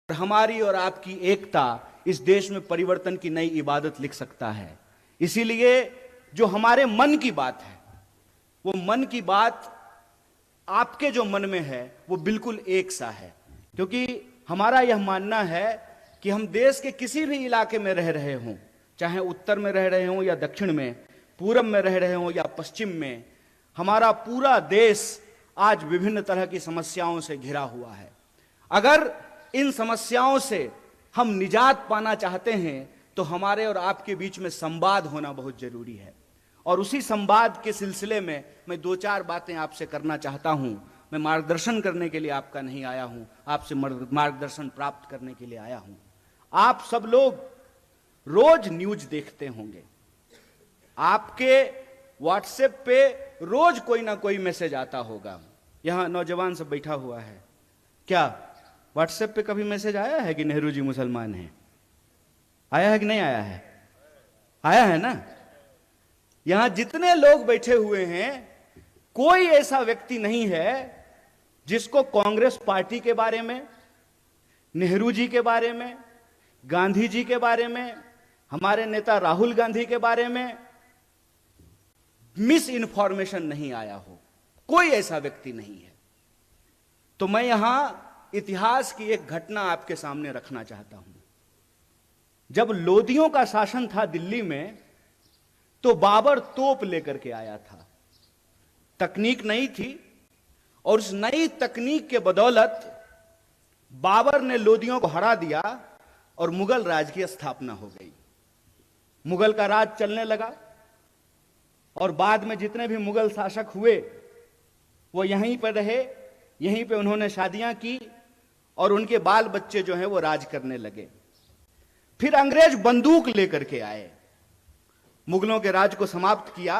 हमारी और आपकी एकता इस देश में परिवर्तन की नई इबादत लिख सकता है। इसीलिए जो हमारे मन की बात है, वो मन की बात आपके जो मन में है वो बिल्कुल एक सा है। क्योंकि हमारा यह मानना है कि हम देश के किसी भी इलाके में रह रहे हों, चाहे उत्तर में रह रहे हों या दक्षिण में, पूरब में रह रहे हों या पश्चिम में, हमारा पूरा देश आज विभिन्न तरह की समस्याओं से घिरा हुआ है। अगर इन समस्याओं से हम निजात पाना चाहते हैं तो हमारे और आपके बीच में संवाद होना बहुत जरूरी है। और उसी संवाद के सिलसिले में मैं दो चार बातें आपसे करना चाहता हूं। मैं मार्गदर्शन करने के लिए आपका नहीं आया हूं, आपसे मार्गदर्शन प्राप्त करने के लिए आया हूं। आप सब लोग रोज न्यूज देखते होंगे, आपके व्हाट्सएप पे रोज कोई ना कोई मैसेज आता होगा। यहां नौजवान सब बैठा हुआ है, क्या व्हाट्सएप पे कभी मैसेज आया है कि नेहरू जी मुसलमान हैं? आया है कि नहीं आया है? आया है ना। यहां जितने लोग बैठे हुए हैं, कोई ऐसा व्यक्ति नहीं है जिसको कांग्रेस पार्टी के बारे में, नेहरू जी के बारे में, गांधी जी के बारे में, हमारे नेता राहुल गांधी के बारे में मिस इन्फॉर्मेशन नहीं आया हो। कोई ऐसा व्यक्ति नहीं है। तो मैं यहां इतिहास की एक घटना आपके सामने रखना चाहता हूं। जब लोदियों का शासन था दिल्ली में, तो बाबर तोप लेकर के आया था। तकनीक नई थी और उस नई तकनीक के बदौलत बाबर ने लोदियों को हरा दिया और मुगल राज की स्थापना हो गई। मुगल का राज चलने लगा और बाद में जितने भी मुगल शासक हुए वो यहीं पर रहे, यहीं पे उन्होंने शादियां की और उनके बाल बच्चे जो हैं वो राज करने लगे। फिर अंग्रेज बंदूक लेकर के आए, मुगलों के राज को समाप्त किया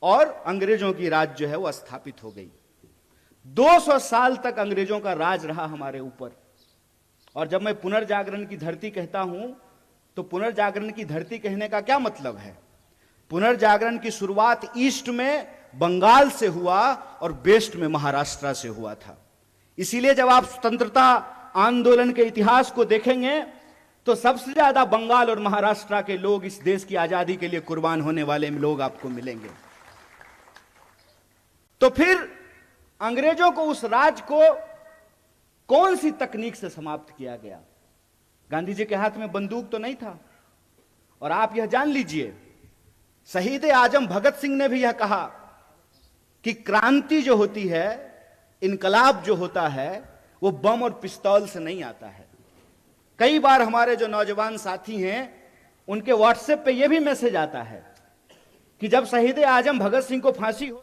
और अंग्रेजों की राज जो है वो स्थापित हो गई। 200 साल तक अंग्रेजों का राज रहा हमारे ऊपर। और जब मैं पुनर्जागरण की धरती कहता हूं तो पुनर्जागरण की धरती कहने का क्या मतलब है? पुनर्जागरण की शुरुआत ईस्ट में बंगाल से हुआ और वेस्ट में महाराष्ट्र से हुआ था। इसीलिए जब आप स्वतंत्रता आंदोलन के इतिहास को देखेंगे तो सबसे ज्यादा बंगाल और महाराष्ट्र के लोग इस देश की आजादी के लिए कुर्बान होने वाले लोग आपको मिलेंगे। तो फिर अंग्रेजों को उस राज को कौन सी तकनीक से समाप्त किया गया? गांधी जी के हाथ में बंदूक तो नहीं था। और आप यह जान लीजिए, शहीद आजम भगत सिंह ने भी यह कहा कि क्रांति जो होती है, इनकलाब जो होता है, वो बम और पिस्तौल से नहीं आता है। कई बार हमारे जो नौजवान साथी हैं उनके व्हाट्सएप पे यह भी मैसेज आता है कि जब शहीद आजम भगत सिंह को फांसी हो,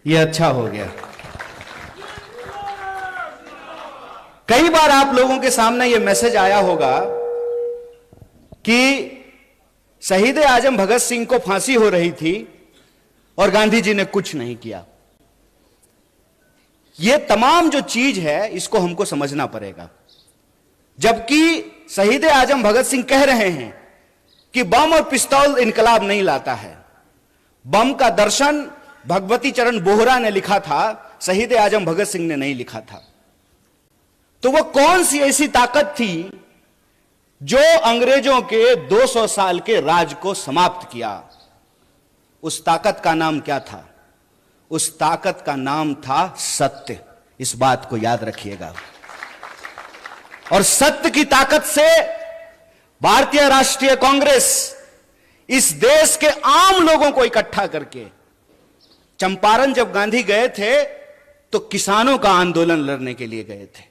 ये अच्छा हो गया। कई बार आप लोगों के सामने ये मैसेज आया होगा कि शहीद आजम भगत सिंह को फांसी हो रही थी और गांधी जी ने कुछ नहीं किया। ये तमाम जो चीज है इसको हमको समझना पड़ेगा। जबकि शहीद आजम भगत सिंह कह रहे हैं कि बम और पिस्तौल इनकलाब नहीं लाता है। बम का दर्शन भगवती चरण बोहरा ने लिखा था, शहीद आजम भगत सिंह ने नहीं लिखा था। तो वो कौन सी ऐसी ताकत थी जो अंग्रेजों के 200 साल के राज को समाप्त किया? उस ताकत का नाम क्या था? उस ताकत का नाम था सत्य। इस बात को याद रखिएगा। और सत्य की ताकत से भारतीय राष्ट्रीय कांग्रेस इस देश के आम लोगों को इकट्ठा करके, चंपारण जब गांधी गए थे तो किसानों का आंदोलन लड़ने के लिए गए थे।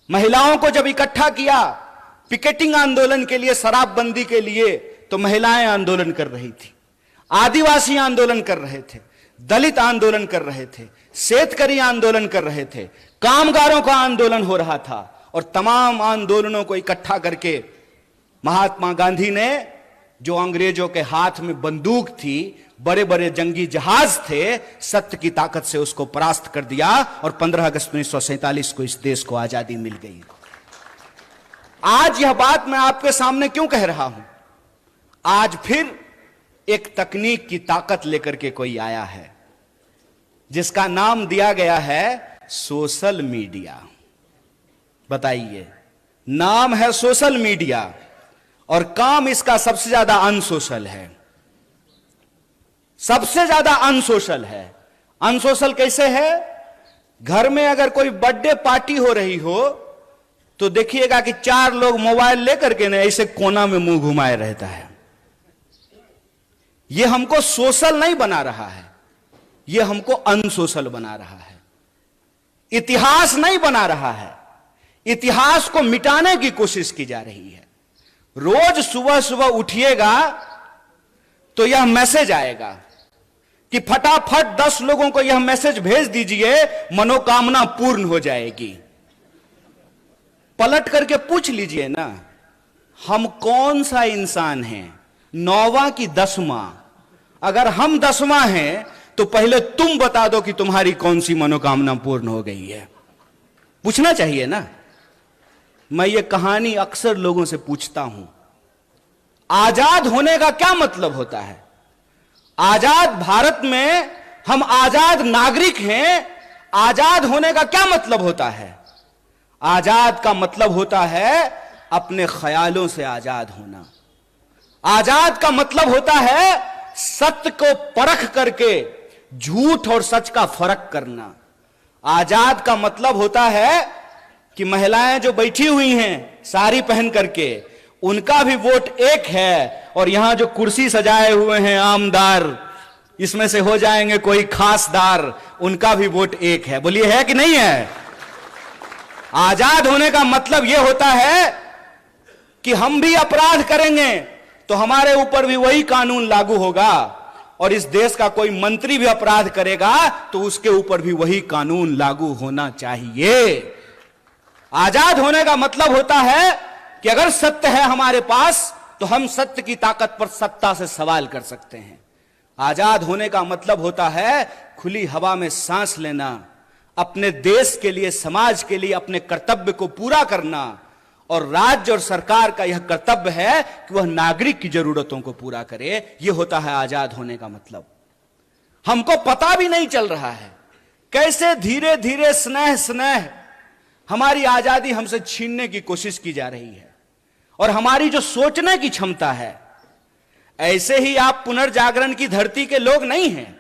महिलाओं को जब इकट्ठा किया पिकेटिंग आंदोलन के लिए, शराबबंदी के लिए, तो महिलाएं आंदोलन कर रही थी, आदिवासी आंदोलन कर रहे थे, दलित आंदोलन कर रहे थे, शेतकरी आंदोलन कर रहे थे, कामगारों का आंदोलन हो रहा था। और तमाम आंदोलनों को इकट्ठा करके महात्मा गांधी ने जो अंग्रेजों के हाथ में बंदूक थी, बड़े बड़े जंगी जहाज थे, सत्य की ताकत से उसको परास्त कर दिया और 15 अगस्त 1947 को इस देश को आजादी मिल गई। आज यह बात मैं आपके सामने क्यों कह रहा हूं? आज फिर एक तकनीक की ताकत लेकर के कोई आया है जिसका नाम दिया गया है सोशल मीडिया। बताइए, नाम है सोशल मीडिया और काम इसका सबसे ज्यादा अनसोशल है। सबसे ज्यादा अनसोशल है। अनसोशल कैसे है? घर में अगर कोई बर्थडे पार्टी हो रही हो तो देखिएगा कि 4 लोग मोबाइल लेकर के ना ऐसे कोना में मुंह घुमाए रहता है। यह हमको सोशल नहीं बना रहा है, यह हमको अनसोशल बना रहा है। इतिहास नहीं बना रहा है, इतिहास को मिटाने की कोशिश की जा रही है। रोज सुबह सुबह उठिएगा तो यह मैसेज आएगा कि फटाफट 10 लोगों को यह मैसेज भेज दीजिए, मनोकामना पूर्ण हो जाएगी। पलट करके पूछ लीजिए ना, हम कौन सा इंसान हैं, 9वां की 10वां? अगर हम 10वां हैं तो पहले तुम बता दो कि तुम्हारी कौन सी मनोकामना पूर्ण हो गई है। पूछना चाहिए ना। मैं ये कहानी अक्सर लोगों से पूछता हूं, आजाद होने का क्या मतलब होता है? आजाद भारत में हम आजाद नागरिक हैं। आजाद होने का क्या मतलब होता है? आजाद का मतलब होता है अपने ख्यालों से आजाद होना। आजाद का मतलब होता है सत्य को परख करके झूठ और सच का फर्क करना। आजाद का मतलब होता है कि महिलाएं जो बैठी हुई हैं साड़ी पहन करके, उनका भी वोट एक है, और यहां जो कुर्सी सजाए हुए हैं आमदार, इसमें से हो जाएंगे कोई खासदार, उनका भी वोट एक है। बोलिए, है कि नहीं है? आजाद होने का मतलब यह होता है कि हम भी अपराध करेंगे तो हमारे ऊपर भी वही कानून लागू होगा, और इस देश का कोई मंत्री भी अपराध करेगा तो उसके ऊपर भी वही कानून लागू होना चाहिए। आजाद होने का मतलब होता है कि अगर सत्य है हमारे पास तो हम सत्य की ताकत पर सत्ता से सवाल कर सकते हैं। आजाद होने का मतलब होता है खुली हवा में सांस लेना, अपने देश के लिए, समाज के लिए अपने कर्तव्य को पूरा करना, और राज्य और सरकार का यह कर्तव्य है कि वह नागरिक की जरूरतों को पूरा करे। यह होता है आजाद होने का मतलब। हमको पता भी नहीं चल रहा है कैसे धीरे धीरे स्नेह स्नेह हमारी आजादी हमसे छीनने की कोशिश की जा रही है, और हमारी जो सोचने की क्षमता है। ऐसे ही आप पुनर्जागरण की धरती के लोग नहीं हैं।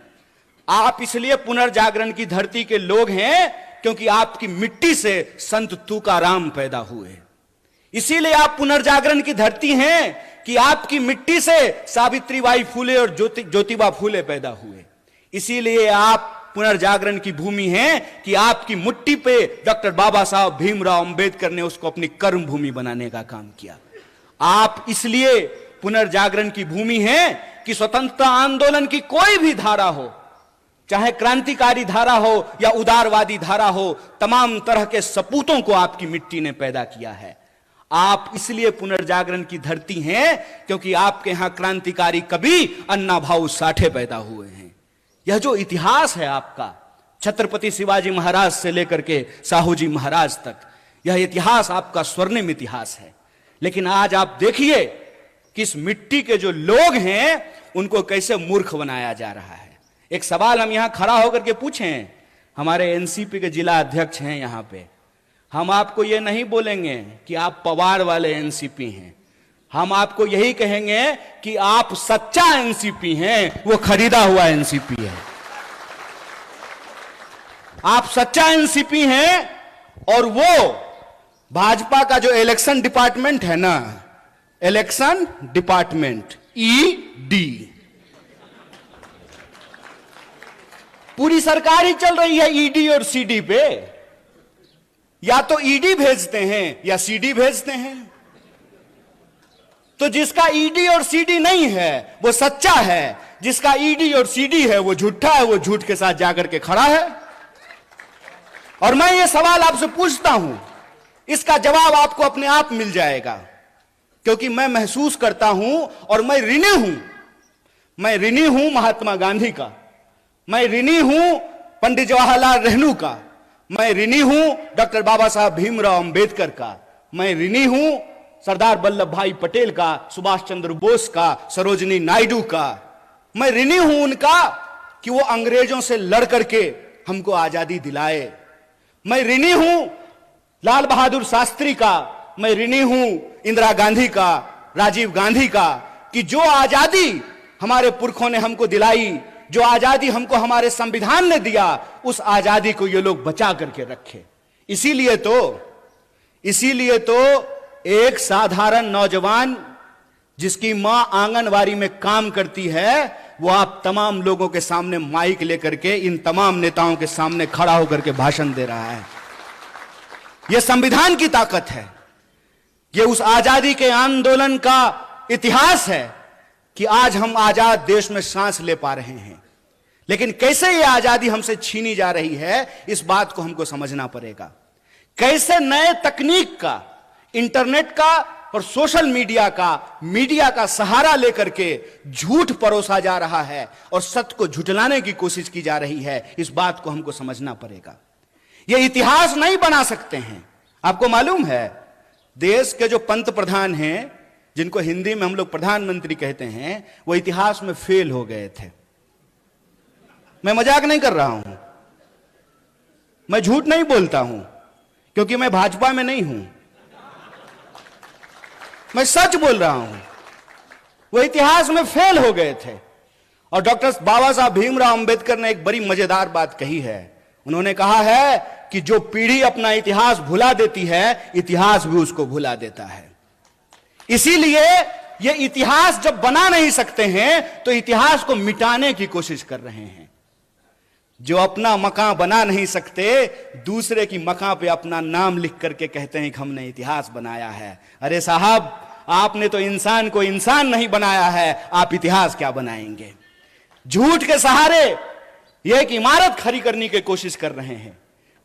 आप इसलिए पुनर्जागरण की धरती के लोग हैं क्योंकि आपकी मिट्टी से संत तुकाराम पैदा हुए। इसीलिए आप पुनर्जागरण की धरती हैं कि आपकी मिट्टी से सावित्रीबाई फुले और ज्योतिबा फुले पैदा हुए। इसीलिए आप पुनर्जागरण की भूमि है कि आपकी मिट्टी पे डॉक्टर बाबा साहब भीमराव अंबेडकर ने उसको अपनी कर्म भूमि बनाने का काम किया। आप इसलिए पुनर्जागरण की भूमि है कि स्वतंत्रता आंदोलन की कोई भी धारा हो, चाहे क्रांतिकारी धारा हो या उदारवादी धारा हो, तमाम तरह के सपूतों को आपकी मिट्टी ने पैदा किया है। आप इसलिए पुनर्जागरण की धरती हैं क्योंकि आपके यहां क्रांतिकारी कवि अन्ना भाऊ साठे पैदा हुए हैं। यह जो इतिहास है आपका, छत्रपति शिवाजी महाराज से लेकर के साहू जी महाराज तक, यह इतिहास आपका स्वर्णिम इतिहास है। लेकिन आज आप देखिए कि इस मिट्टी के जो लोग हैं उनको कैसे मूर्ख बनाया जा रहा है। एक सवाल हम यहां खड़ा होकर के पूछें, हमारे एनसीपी के जिला अध्यक्ष हैं यहां पे, हम आपको यह नहीं बोलेंगे कि आप पवार वाले एनसीपी हैं। हम आपको यही कहेंगे कि आप सच्चा एनसीपी हैं, वो खरीदा हुआ एनसीपी है। आप सच्चा एनसीपी हैं, और वो भाजपा का जो इलेक्शन डिपार्टमेंट है ना, इलेक्शन डिपार्टमेंट ईडी, पूरी सरकार ही चल रही है ईडी और सीडी पे। या तो ईडी भेजते हैं या सीडी भेजते हैं। तो जिसका ईडी और सीडी नहीं है वो सच्चा है, जिसका ईडी और सीडी है वो झूठा है, वो झूठ के साथ जाकर के खड़ा है। और मैं ये सवाल आपसे पूछता हूं, इसका जवाब आपको अपने आप मिल जाएगा क्योंकि मैं महसूस करता हूं और मैं ऋणी हूं। मैं ऋणी हूं महात्मा गांधी का, मैं ऋणी हूं पंडित जवाहरलाल नेहरू का, मैं ऋणी हूं डॉक्टर बाबा साहब भीमराव अंबेडकर का, मैं ऋणी हूं सरदार वल्लभ भाई पटेल का, सुभाष चंद्र बोस का, सरोजिनी नायडू का। मैं ऋणी हूं उनका कि वो अंग्रेजों से लड़ करके हमको आजादी दिलाए। मैं ऋणी हूं लाल बहादुर शास्त्री का, मैं ऋणी हूं इंदिरा गांधी का, राजीव गांधी का, कि जो आजादी हमारे पुरखों ने हमको दिलाई, जो आजादी हमको हमारे संविधान ने दिया, उस आजादी को ये लोग बचा करके रखे। इसीलिए तो एक साधारण नौजवान जिसकी मां आंगनवाड़ी में काम करती है, वो आप तमाम लोगों के सामने माइक लेकर के इन तमाम नेताओं के सामने खड़ा होकर के भाषण दे रहा है। यह संविधान की ताकत है, यह उस आजादी के आंदोलन का इतिहास है कि आज हम आजाद देश में सांस ले पा रहे हैं। लेकिन कैसे यह आजादी हमसे छीनी जा रही है, इस बात को हमको समझना पड़ेगा। कैसे नए तकनीक का, इंटरनेट का और सोशल मीडिया का सहारा लेकर के झूठ परोसा जा रहा है और सत्य को झुठलाने की कोशिश की जा रही है, इस बात को हमको समझना पड़ेगा। यह इतिहास नहीं बना सकते हैं। आपको मालूम है, देश के जो पंत प्रधान हैं, जिनको हिंदी में हम लोग प्रधानमंत्री कहते हैं, वो इतिहास में फेल हो गए थे। मैं मजाक नहीं कर रहा हूं, मैं झूठ नहीं बोलता हूं, क्योंकि मैं भाजपा में नहीं हूं, मैं सच बोल रहा हूं। वो इतिहास में फेल हो गए थे। और डॉक्टर बाबा साहब भीमराव अंबेडकर ने एक बड़ी मजेदार बात कही है। उन्होंने कहा है कि जो पीढ़ी अपना इतिहास भुला देती है, इतिहास भी उसको भुला देता है। इसीलिए ये इतिहास जब बना नहीं सकते हैं, तो इतिहास को मिटाने की कोशिश कर रहे हैं। जो अपना मकान बना नहीं सकते, दूसरे की मकान पे अपना नाम लिख करके कहते हैं कि हमने इतिहास बनाया है। अरे साहब, आपने तो इंसान को इंसान नहीं बनाया है, आप इतिहास क्या बनाएंगे? झूठ के सहारे ये एक इमारत खड़ी करने की कोशिश कर रहे हैं।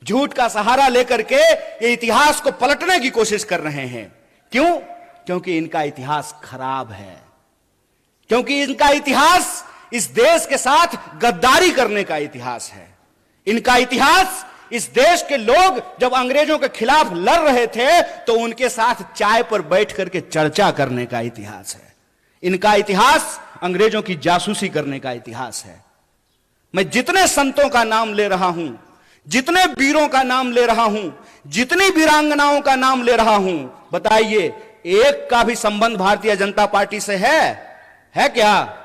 झूठ का सहारा लेकर के ये इतिहास को पलटने की कोशिश कर रहे हैं। क्यों? क्योंकि इनका इतिहास खराब है, क्योंकि इनका इतिहास इस देश के साथ गद्दारी करने का इतिहास है। इनका इतिहास इस देश के लोग जब अंग्रेजों के खिलाफ लड़ रहे थे, तो उनके साथ चाय पर बैठ करके चर्चा करने का इतिहास है। इनका इतिहास अंग्रेजों की जासूसी करने का इतिहास है। मैं जितने संतों का नाम ले रहा हूं, जितने वीरों का नाम ले रहा हूं, जितनी वीरांगनाओं का नाम ले रहा हूं, बताइए एक का भी संबंध भारतीय जनता पार्टी से है क्या?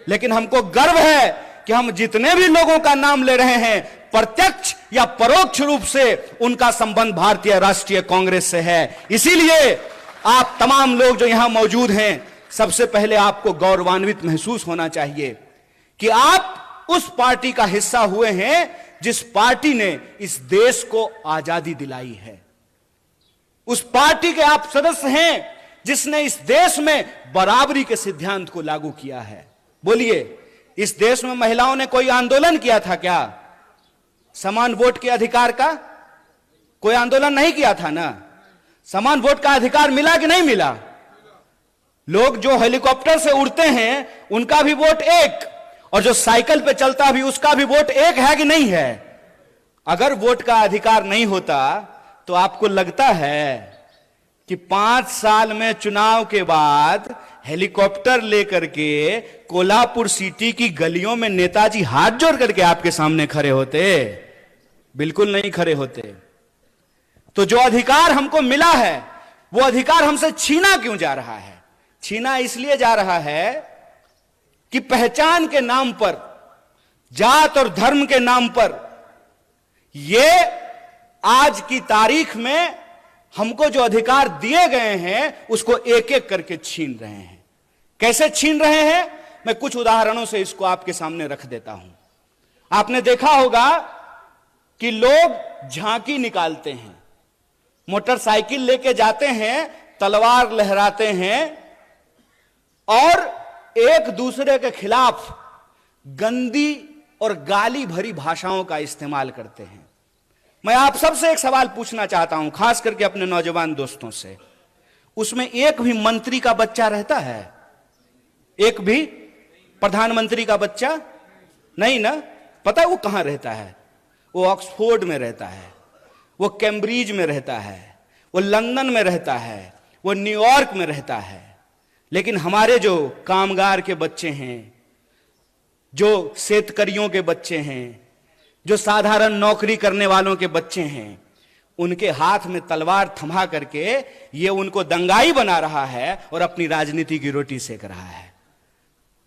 लेकिन हमको गर्व है कि हम जितने भी लोगों का नाम ले रहे हैं, प्रत्यक्ष या परोक्ष रूप से उनका संबंध भारतीय राष्ट्रीय कांग्रेस से है। इसीलिए आप तमाम लोग जो यहां मौजूद हैं, सबसे पहले आपको गौरवान्वित महसूस होना चाहिए कि आप उस पार्टी का हिस्सा हुए हैं जिस पार्टी ने इस देश को आजादी दिलाई है। उस पार्टी के आप सदस्य हैं जिसने इस देश में बराबरी के सिद्धांत को लागू किया है। बोलिए, इस देश में महिलाओं ने कोई आंदोलन किया था क्या? समान वोट के अधिकार का कोई आंदोलन नहीं किया था ना? समान वोट का अधिकार मिला कि नहीं मिला? लोग जो हेलीकॉप्टर से उड़ते हैं उनका भी वोट एक, और जो साइकिल पे चलता भी उसका भी वोट एक है कि नहीं है? अगर वोट का अधिकार नहीं होता तो आपको लगता है कि 5 साल में चुनाव के बाद हेलीकॉप्टर लेकर के कोल्हापुर सिटी की गलियों में नेताजी हाथ जोड़ करके आपके सामने खड़े होते? बिल्कुल नहीं खड़े होते। तो जो अधिकार हमको मिला है, वो अधिकार हमसे छीना क्यों जा रहा है? छीना इसलिए जा रहा है कि पहचान के नाम पर, जात और धर्म के नाम पर, ये आज की तारीख में हमको जो अधिकार दिए गए हैं उसको एक एक करके छीन रहे हैं। कैसे छीन रहे हैं? मैं कुछ उदाहरणों से इसको आपके सामने रख देता हूं। आपने देखा होगा कि लोग झांकी निकालते हैं, मोटरसाइकिल लेके जाते हैं, तलवार लहराते हैं और एक दूसरे के खिलाफ गंदी और गाली भरी भाषाओं का इस्तेमाल करते हैं। मैं आप सबसे एक सवाल पूछना चाहता हूं, खास करके अपने नौजवान दोस्तों से। उसमें एक भी मंत्री का बच्चा रहता है? एक भी प्रधानमंत्री का बच्चा नहीं ना। पता है वो कहां रहता है? वो ऑक्सफोर्ड में रहता है, वो कैम्ब्रिज में रहता है, वो लंदन में रहता है, वो न्यूयॉर्क में रहता है। लेकिन हमारे जो कामगार के बच्चे हैं, जो शेतकरियों के बच्चे हैं, जो साधारण नौकरी करने वालों के बच्चे हैं, उनके हाथ में तलवार थमा करके ये उनको दंगाई बना रहा है और अपनी राजनीति की रोटी सेक रहा है।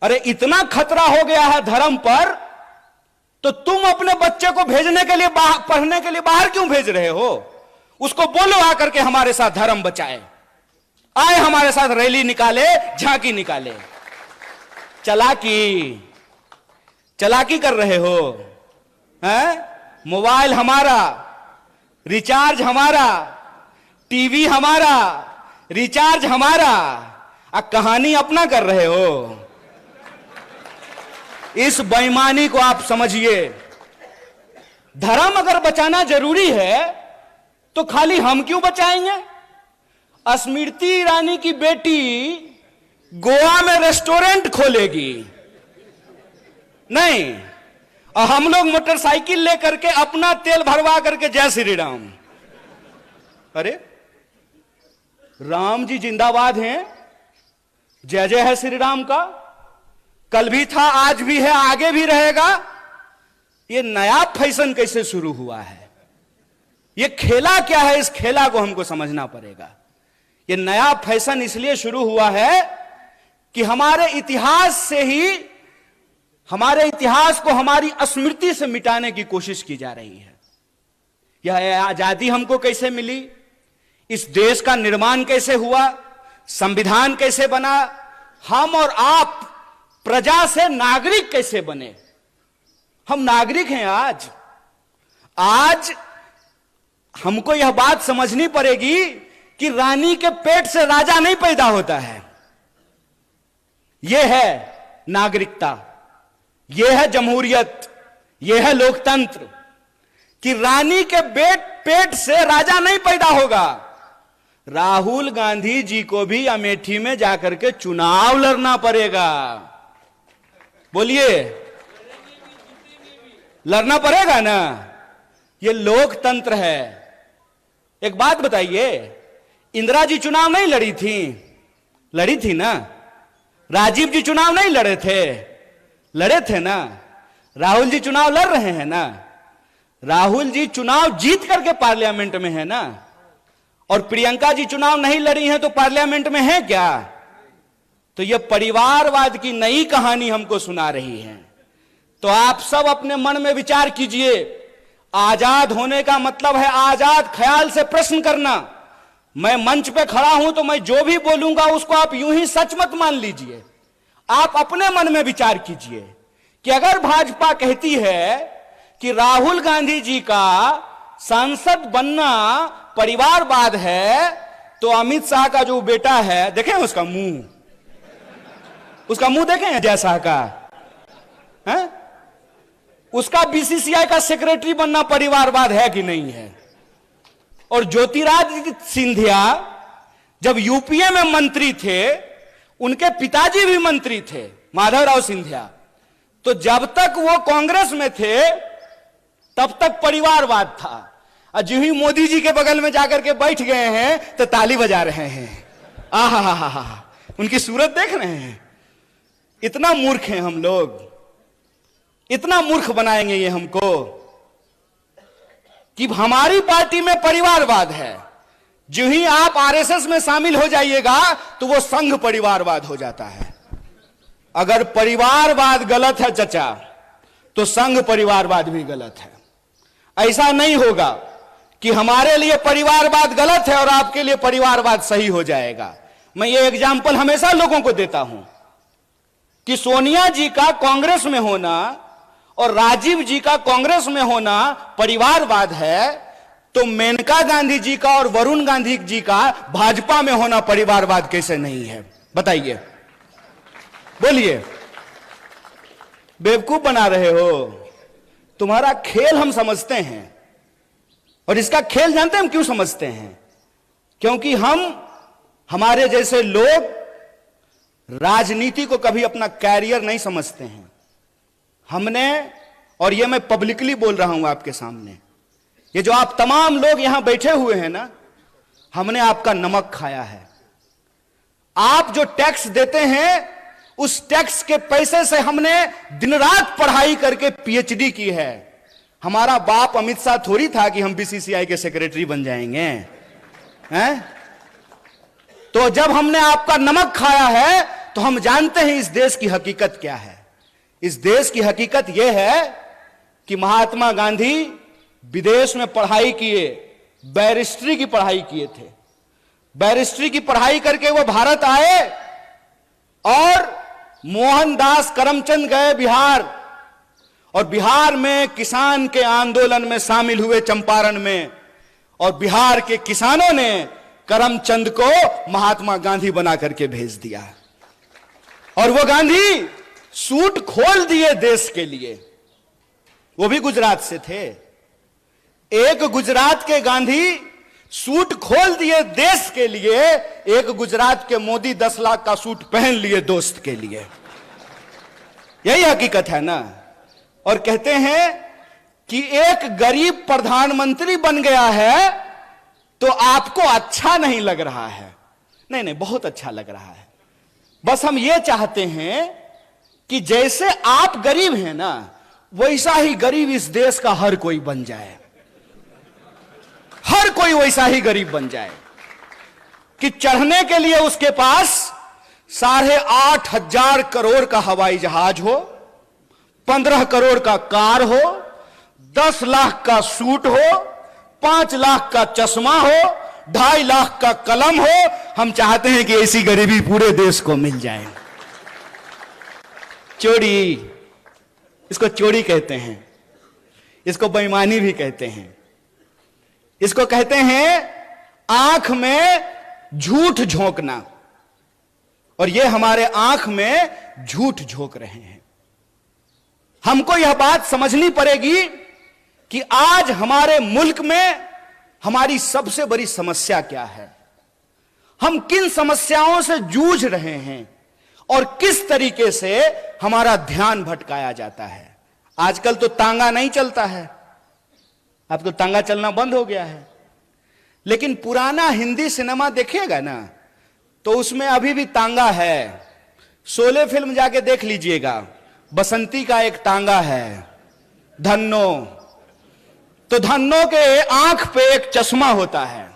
अरे इतना खतरा हो गया है धर्म पर, तो तुम अपने बच्चे को भेजने के लिए पढ़ने के लिए बाहर क्यों भेज रहे हो? उसको बोलो आकर के हमारे साथ धर्म बचाए, आए हमारे साथ रैली निकाले, झांकी निकाले। चलाकी कर रहे हो हैं? मोबाइल हमारा, रिचार्ज हमारा, टीवी हमारा, रिचार्ज हमारा, कहानी अपना कर रहे हो। इस बेईमानी को आप समझिए। धर्म अगर बचाना जरूरी है तो खाली हम क्यों बचाएंगे? स्मृति ईरानी की बेटी गोवा में रेस्टोरेंट खोलेगी नहीं, और हम लोग मोटरसाइकिल लेकर के अपना तेल भरवा करके जय श्री राम। अरे राम जी जिंदाबाद हैं, जय जय है श्री राम का। कल भी था, आज भी है, आगे भी रहेगा। ये नया फैशन कैसे शुरू हुआ है? ये खेला क्या है? इस खेला को हमको समझना पड़ेगा। ये नया फैशन इसलिए शुरू हुआ है कि हमारे इतिहास से ही, हमारे इतिहास को हमारी स्मृति से मिटाने की कोशिश की जा रही है। यह आजादी हमको कैसे मिली, इस देश का निर्माण कैसे हुआ, संविधान कैसे बना, हम और आप प्रजा से नागरिक कैसे बने? हम नागरिक हैं आज हमको यह बात समझनी पड़ेगी कि रानी के पेट से राजा नहीं पैदा होता है। यह है नागरिकता, यह है जमहूरियत, यह है लोकतंत्र, कि रानी के पेट से राजा नहीं पैदा होगा। राहुल गांधी जी को भी अमेठी में जाकर के चुनाव लड़ना पड़ेगा। बोलिए, लड़ना पड़ेगा ना? ये लोकतंत्र है। एक बात बताइए, इंदिरा जी चुनाव नहीं लड़ी थी? लड़ी थी ना। राजीव जी चुनाव नहीं लड़े थे? लड़े थे ना। राहुल जी चुनाव लड़ रहे हैं ना। राहुल जी चुनाव जीत करके पार्लियामेंट में है ना। और प्रियंका जी चुनाव नहीं लड़ी हैं तो पार्लियामेंट में है क्या? तो यह परिवारवाद की नई कहानी हमको सुना रही है। तो आप सब अपने मन में विचार कीजिए। आजाद होने का मतलब है आजाद ख्याल से प्रश्न करना। मैं मंच पे खड़ा हूं तो मैं जो भी बोलूंगा उसको आप यूं ही सच मत मान लीजिए। आप अपने मन में विचार कीजिए कि अगर भाजपा कहती है कि राहुल गांधी जी का सांसद बनना परिवारवाद है, तो अमित शाह का जो बेटा है, देखें उसका मुंह देखें अजय शाह का है? उसका बीसीसीआई का सेक्रेटरी बनना परिवारवाद है कि नहीं है? और ज्योतिरादित्य सिंधिया जब यूपीए में मंत्री थे, उनके पिताजी भी मंत्री थे, माधवराव सिंधिया। तो जब तक वो कांग्रेस में थे तब तक परिवारवाद था, और जो ही मोदी जी के बगल में जाकर के बैठ गए हैं तो ताली बजा रहे हैं। आहा, उनकी सूरत देख रहे हैं। इतना मूर्ख हैं हम लोग, इतना मूर्ख बनाएंगे ये हमको कि हमारी पार्टी में परिवारवाद है। जो ही आप आरएसएस में शामिल हो जाइएगा तो वो संघ परिवारवाद हो जाता है। अगर परिवारवाद गलत है चचा, तो संघ परिवारवाद भी गलत है। ऐसा नहीं होगा कि हमारे लिए परिवारवाद गलत है और आपके लिए परिवारवाद सही हो जाएगा। मैं ये एग्जाम्पल हमेशा लोगों को देता हूं कि सोनिया जी का कांग्रेस में होना और राजीव जी का कांग्रेस में होना परिवारवाद है, तो मेनका गांधी जी का और वरुण गांधी जी का भाजपा में होना परिवारवाद कैसे नहीं है? बताइए, बोलिए। बेवकूफ बना रहे हो। तुम्हारा खेल हम समझते हैं, और इसका खेल जानते हैं हम क्यों समझते हैं? क्योंकि हमारे जैसे लोग राजनीति को कभी अपना कैरियर नहीं समझते हैं। हमने, और ये मैं पब्लिकली बोल रहा हूं आपके सामने, ये जो आप तमाम लोग यहां बैठे हुए हैं ना, हमने आपका नमक खाया है। आप जो टैक्स देते हैं, उस टैक्स के पैसे से हमने दिन रात पढ़ाई करके पीएचडी की है। हमारा बाप अमित शाह थोड़ी था कि हम बीसीसीआई के सेक्रेटरी बन जाएंगे, हैं? तो जब हमने आपका नमक खाया है तो हम जानते हैं इस देश की हकीकत क्या है। इस देश की हकीकत यह है कि महात्मा गांधी विदेश में पढ़ाई किए, बैरिस्ट्री की पढ़ाई किए थे। बैरिस्ट्री की पढ़ाई करके वो भारत आए और मोहनदास करमचंद गए बिहार, और बिहार में किसान के आंदोलन में शामिल हुए चंपारण में, और बिहार के किसानों ने करमचंद को महात्मा गांधी बना करके भेज दिया। और वो गांधी सूट खोल दिए देश के लिए। वो भी गुजरात से थे। एक गुजरात के गांधी सूट खोल दिए देश के लिए, एक गुजरात के मोदी 10 लाख का सूट पहन लिए दोस्त के लिए। यही हकीकत है ना। और कहते हैं कि एक गरीब प्रधानमंत्री बन गया है तो आपको अच्छा नहीं लग रहा है। नहीं नहीं, बहुत अच्छा लग रहा है। बस हम ये चाहते हैं कि जैसे आप गरीब हैं ना, वैसा ही गरीब इस देश का हर कोई बन जाए। हर कोई वैसा ही गरीब बन जाए कि चढ़ने के लिए उसके पास 8,500 करोड़ का हवाई जहाज हो, 15 करोड़ का कार हो, 10 लाख का सूट हो, 5 लाख का चश्मा हो, 2.5 लाख का कलम हो। हम चाहते हैं कि ऐसी गरीबी पूरे देश को मिल जाए। चोरी, इसको चोरी कहते हैं, इसको बेईमानी भी कहते हैं, इसको कहते हैं आंख में झूठ झोंकना। और ये हमारे आंख में झूठ झोंक रहे हैं। हमको यह बात समझनी पड़ेगी कि आज हमारे मुल्क में हमारी सबसे बड़ी समस्या क्या है, हम किन समस्याओं से जूझ रहे हैं और किस तरीके से हमारा ध्यान भटकाया जाता है। आजकल तो तांगा नहीं चलता है, अब तो तांगा चलना बंद हो गया है। लेकिन पुराना हिंदी सिनेमा देखिएगा ना, तो उसमें अभी भी तांगा है। शोले फिल्म जाके देख लीजिएगा, बसंती का एक तांगा है, धन्नो। तो धन्नो के आंख पे एक चश्मा होता है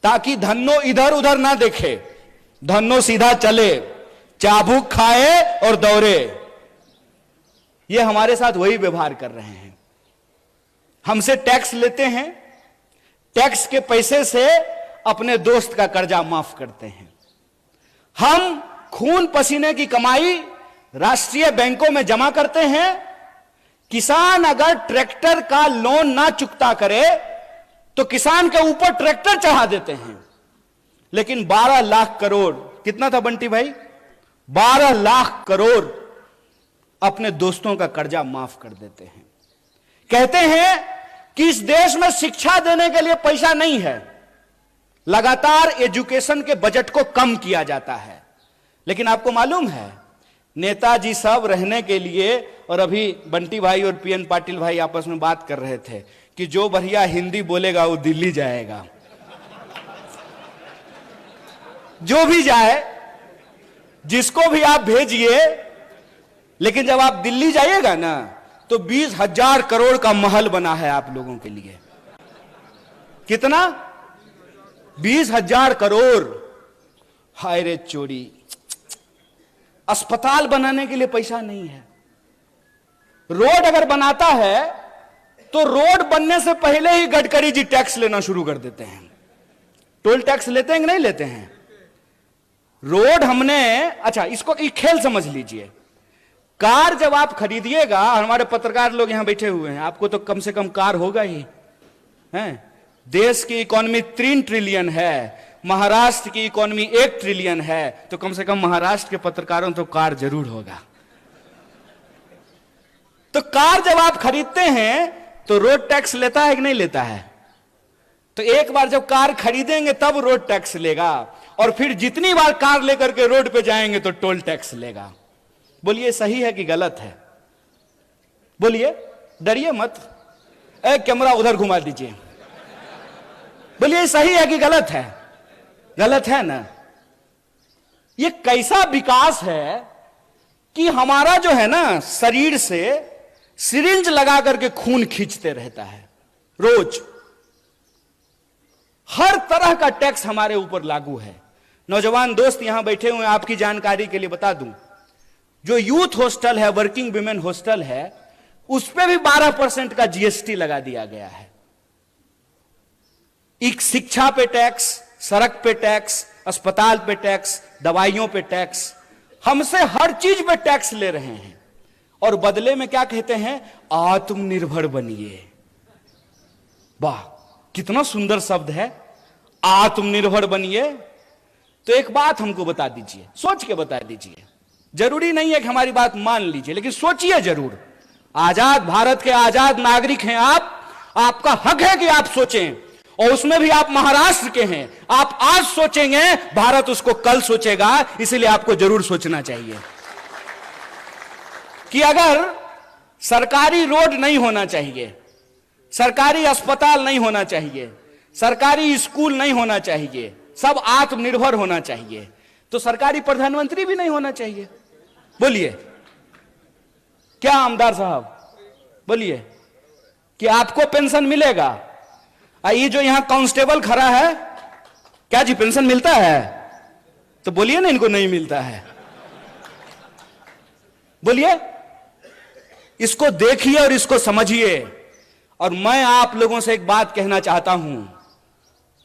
ताकि धन्नो इधर उधर ना देखे, धन्नो सीधा चले, चाबुक खाए और दौड़े। ये हमारे साथ वही व्यवहार कर रहे हैं। हमसे टैक्स लेते हैं, टैक्स के पैसे से अपने दोस्त का कर्जा माफ करते हैं। हम खून पसीने की कमाई राष्ट्रीय बैंकों में जमा करते हैं। किसान अगर ट्रैक्टर का लोन ना चुकता करे तो किसान के ऊपर ट्रैक्टर चढ़ा देते हैं। लेकिन 12 लाख करोड़, कितना था बंटी भाई, 12 लाख करोड़ अपने दोस्तों का कर्जा माफ कर देते हैं। कहते हैं कि इस देश में शिक्षा देने के लिए पैसा नहीं है, लगातार एजुकेशन के बजट को कम किया जाता है। लेकिन आपको मालूम है, नेताजी सब रहने के लिए, और अभी बंटी भाई और पीएन पाटिल भाई आपस में बात कर रहे थे कि जो बढ़िया हिंदी बोलेगा वो दिल्ली जाएगा। जो भी जाए, जिसको भी आप भेजिए, लेकिन जब आप दिल्ली जाइएगा ना तो 20,000 करोड़ का महल बना है आप लोगों के लिए। कितना? 20,000 करोड़। हाय रे चोरी, अस्पताल बनाने के लिए पैसा नहीं है। रोड अगर बनाता है तो रोड बनने से पहले ही गडकरी जी टैक्स लेना शुरू कर देते हैं। टोल टैक्स लेते हैं कि नहीं लेते हैं? रोड हमने, अच्छा इसको एक खेल समझ लीजिए। कार जब आप खरीदिएगा, हमारे पत्रकार लोग यहां बैठे हुए हैं, आपको तो कम से कम कार होगा ही, हैं? देश की इकोनॉमी 3 ट्रिलियन है, महाराष्ट्र की इकोनॉमी 1 ट्रिलियन है, तो कम से कम महाराष्ट्र के पत्रकारों तो कार जरूर होगा। तो कार जब आप खरीदते हैं तो रोड टैक्स लेता है कि नहीं लेता है? तो एक बार जब कार खरीदेंगे तब रोड टैक्स लेगा, और फिर जितनी बार कार लेकर के रोड पे जाएंगे तो टोल टैक्स लेगा। बोलिए सही है कि गलत है? बोलिए, डरिए मत। कैमरा उधर घुमा दीजिए। बोलिए सही है कि गलत है? गलत है ना? ये कैसा विकास है कि हमारा जो है ना शरीर से सिरिंज लगा करके खून खींचते रहता है रोज। हर तरह का टैक्स हमारे ऊपर लागू है। नौजवान दोस्त यहां बैठे हुए, आपकी जानकारी के लिए बता दूं, जो यूथ हॉस्टल है, वर्किंग विमेन हॉस्टल है, उस पर भी 12% का जीएसटी लगा दिया गया है। एक शिक्षा पे टैक्स, सड़क पे टैक्स, अस्पताल पे टैक्स, दवाइयों पे टैक्स, हमसे हर चीज पे टैक्स ले रहे हैं। और बदले में क्या कहते हैं? आत्मनिर्भर बनिए। वाह, कितना सुंदर शब्द है, आत्मनिर्भर बनिए। तो एक बात हमको बता दीजिए, सोच के बता दीजिए। जरूरी नहीं है कि हमारी बात मान लीजिए, लेकिन सोचिए जरूर। आजाद भारत के आजाद नागरिक हैं आप, आपका हक है कि आप सोचें, और उसमें भी आप महाराष्ट्र के हैं। आप आज सोचेंगे, भारत उसको कल सोचेगा। इसलिए आपको जरूर सोचना चाहिए कि अगर सरकारी रोड नहीं होना चाहिए, सरकारी अस्पताल नहीं होना चाहिए, सरकारी स्कूल नहीं होना चाहिए, सब आत्मनिर्भर होना चाहिए, तो सरकारी प्रधानमंत्री भी नहीं होना चाहिए। बोलिए क्या आमदार साहब, बोलिए कि आपको पेंशन मिलेगा? ये जो यहां कांस्टेबल खड़ा है, क्या जी पेंशन मिलता है? तो बोलिए ना इनको नहीं मिलता है। बोलिए, इसको देखिए और इसको समझिए। और मैं आप लोगों से एक बात कहना चाहता हूं,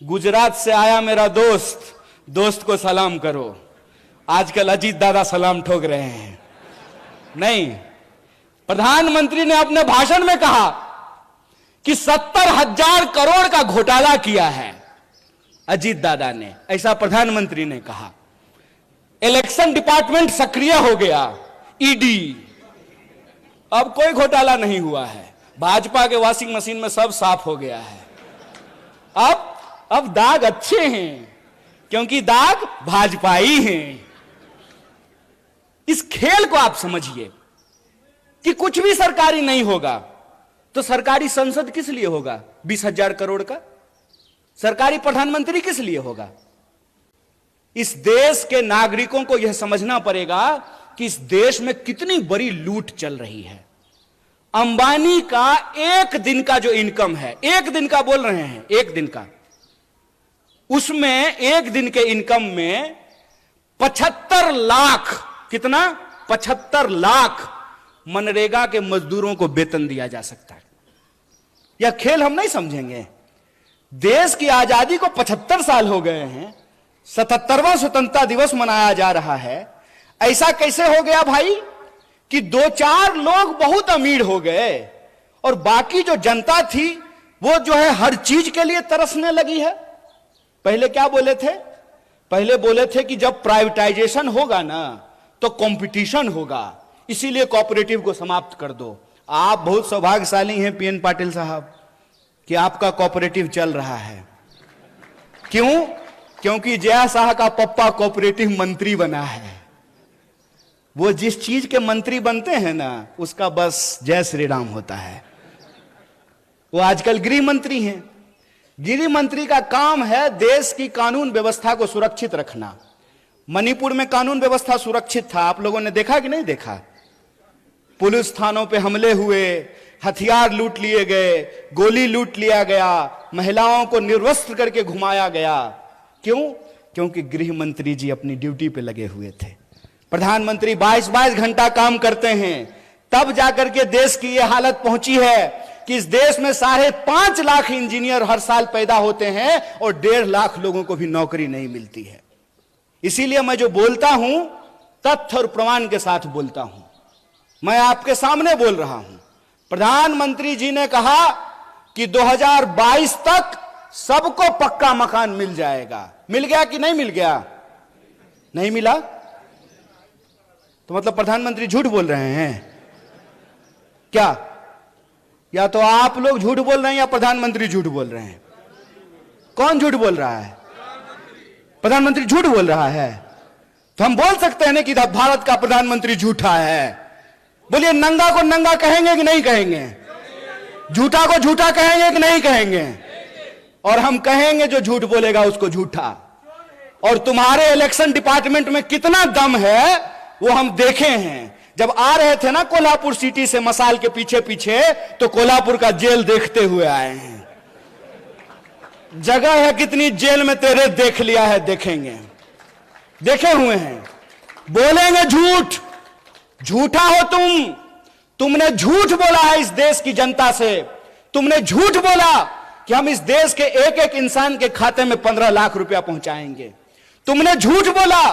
गुजरात से आया मेरा दोस्त, दोस्त को सलाम करो। आजकल अजीत दादा सलाम ठोक रहे हैं। नहीं, प्रधानमंत्री ने अपने भाषण में कहा कि 70,000 करोड़ का घोटाला किया है अजीत दादा ने, ऐसा प्रधानमंत्री ने कहा। इलेक्शन डिपार्टमेंट सक्रिय हो गया, ईडी। अब कोई घोटाला नहीं हुआ है, भाजपा के वॉशिंग मशीन में सब साफ हो गया है। अब दाग अच्छे हैं, क्योंकि दाग भाजपाई हैं। इस खेल को आप समझिए कि कुछ भी सरकारी नहीं होगा तो सरकारी संसद किस लिए होगा? 20,000 करोड़ का सरकारी प्रधानमंत्री किस लिए होगा? इस देश के नागरिकों को यह समझना पड़ेगा कि इस देश में कितनी बड़ी लूट चल रही है। अंबानी का एक दिन का जो इनकम है, एक दिन का बोल रहे हैं, एक दिन का, उसमें एक दिन के इनकम में 75 लाख, कितना? 75 लाख मनरेगा के मजदूरों को वेतन दिया जा सकता है। यह खेल हम नहीं समझेंगे। देश की आजादी को 75 साल हो गए हैं, 77वां स्वतंत्रता दिवस मनाया जा रहा है। ऐसा कैसे हो गया भाई कि 2-4 लोग बहुत अमीर हो गए और बाकी जो जनता थी वो जो है हर चीज के लिए तरसने लगी है? पहले क्या बोले थे? पहले बोले थे कि जब प्राइवेटाइजेशन होगा ना तो कंपटीशन होगा, इसीलिए कोऑपरेटिव को समाप्त कर दो। आप बहुत सौभाग्यशाली हैं पीएन पाटिल साहब कि आपका कोऑपरेटिव चल रहा है। क्यों? क्योंकि जया शाह का पप्पा कोऑपरेटिव मंत्री बना है। वो जिस चीज के मंत्री बनते हैं ना, उसका बस जय श्री राम होता है। वो आजकल गृह मंत्री हैं। गृह मंत्री का काम है देश की कानून व्यवस्था को सुरक्षित रखना। मणिपुर में कानून व्यवस्था सुरक्षित था, आप लोगों ने देखा कि नहीं देखा? पुलिस थानों पे हमले हुए, हथियार लूट लिए गए, गोली लूट लिया गया, महिलाओं को निर्वस्त्र करके घुमाया गया। क्यों? क्योंकि गृह मंत्री जी अपनी ड्यूटी पे लगे हुए थे। प्रधानमंत्री 22-22 घंटा काम करते हैं, तब जाकर के देश की यह हालत पहुंची है कि इस देश में 5.5 लाख इंजीनियर हर साल पैदा होते हैं और 1.5 लाख लोगों को भी नौकरी नहीं मिलती है। इसीलिए मैं जो बोलता हूं तथ्य और प्रमाण के साथ बोलता हूं। मैं आपके सामने बोल रहा हूं। प्रधानमंत्री जी ने कहा कि 2022 तक सबको पक्का मकान मिल जाएगा। मिल गया कि नहीं मिल गया? नहीं मिला तो मतलब प्रधानमंत्री झूठ बोल रहे हैं क्या? या तो आप लोग झूठ बोल रहे हैं या प्रधानमंत्री झूठ बोल रहे हैं। कौन झूठ बोल रहा है? प्रधानमंत्री झूठ बोल रहा है। तो हम बोल सकते हैं ना कि भारत का प्रधानमंत्री झूठा है। बोलिए, नंगा को नंगा कहेंगे कि नहीं कहेंगे? झूठा को झूठा कहेंगे कि नहीं कहेंगे? और हम कहेंगे जो झूठ बोलेगा उसको झूठा। और तुम्हारे इलेक्शन डिपार्टमेंट में कितना दम है वो हम देखे हैं। जब आ रहे थे ना कोल्हापुर सिटी से मसाल के पीछे पीछे, तो कोल्हापुर का जेल देखते हुए आए हैं। जगह है कितनी जेल में तेरे, देख लिया है, देखेंगे, देखे हुए हैं। बोलेंगे झूठ, झूठा हो तुमने झूठ बोला है इस देश की जनता से। तुमने झूठ बोला कि हम इस देश के एक एक इंसान के खाते में 15 लाख रुपया पहुंचाएंगे। तुमने झूठ बोला